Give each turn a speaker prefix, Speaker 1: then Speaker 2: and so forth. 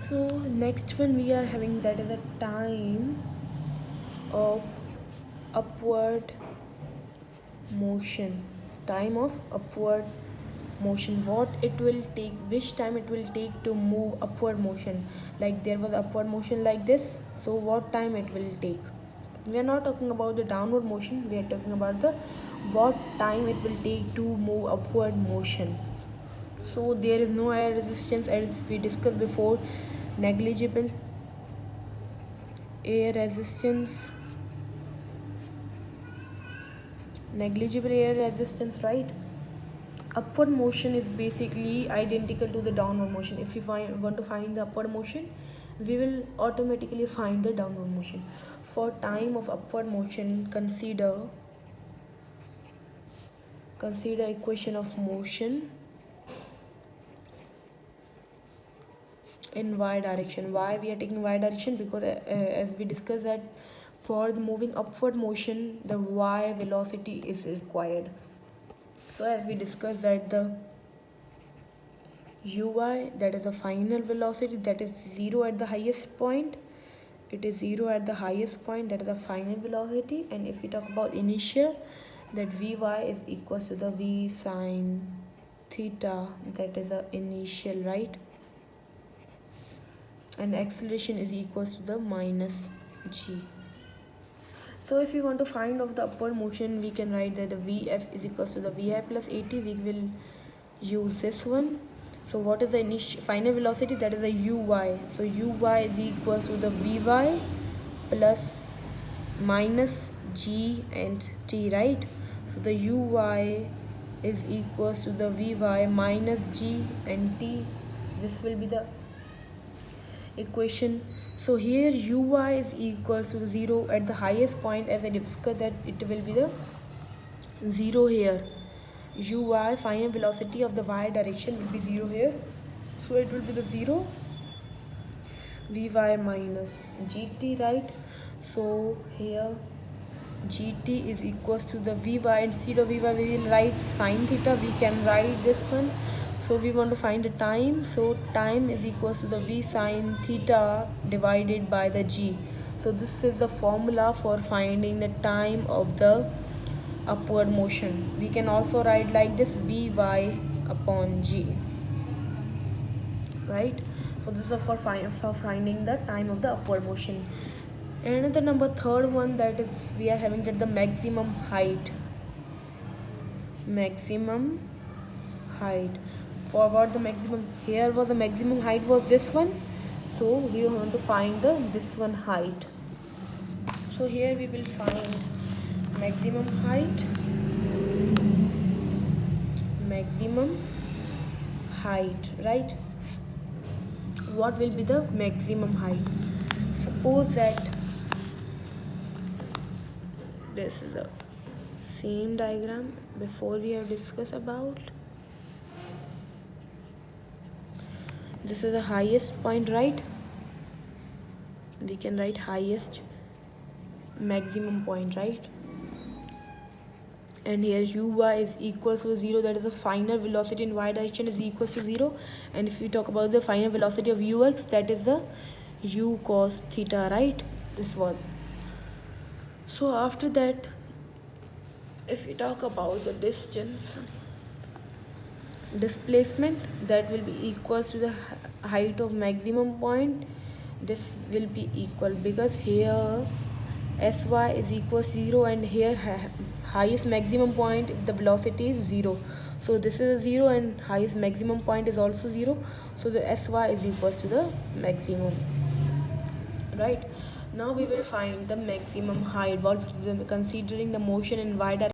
Speaker 1: So next one we are having, that is the time of upward motion. Time of upward motion, what it will take, which time it will take to move upward motion. Like there was upward motion like this, so what time it will take. We are not talking about the downward motion, we are talking about the what time it will take to move upward motion. So there is no air resistance, as we discussed before. Negligible air resistance, negligible air resistance, right? Upward motion is basically identical to the downward motion. If you want to find the upward motion, we will automatically find the downward motion. For time of upward motion, consider equation of motion in y direction. Why we are taking y direction? Because as we discussed that for the moving upward motion, the y velocity is required. So as we discussed that the uy, that is the final velocity, that is 0 at the highest point. It is 0 at the highest point, that is the final velocity. And if we talk about initial, that vy is equals to the v sine theta, that is the initial, right? And acceleration is equals to the minus g. So if you want to find of the upward motion, we can write that the vf is equals to the vi plus at. We will use this one. So what is the initial final velocity? That is the uy. So uy is equals to the vy plus minus g and t, right? So the uy is equals to the vy minus g and t. This will be the equation. So here uy is equals to 0 at the highest point, as I discussed that it will be the 0 here. Uy, final velocity of the y direction, will be 0 here. So it will be the 0 vy minus gt, right? So here gt is equals to the vy. Instead of vy we will write sine theta. We can write this one. So we want to find the time, so time is equals to the v sine theta divided by the g. So this is the formula for finding the time of the upward motion. We can also write like this, vy upon g, right? So this is for finding the time of the upward motion. And the number third one, that is we are having that the maximum height. Maximum height. For what the maximum, here was the maximum height was this one, so we want to find the this one height. So here we will find maximum height, right? What will be the maximum height? Suppose that this is the same diagram before we have discussed about. This is the highest point, right? We can write highest maximum point, right? And here uy is equals to 0, that is the final velocity in y direction is equals to 0. And if we talk about the final velocity of ux, that is the u cos theta, right? This was. So after that, if we talk about the distance, displacement, that will be equals to the height of maximum point. This will be equal because here sy is equals 0 and here highest maximum point, the velocity is 0. So this is a 0 and highest maximum point is also 0. So the sy is equals to the maximum, right? Now we will find the maximum height while considering the motion in y direction.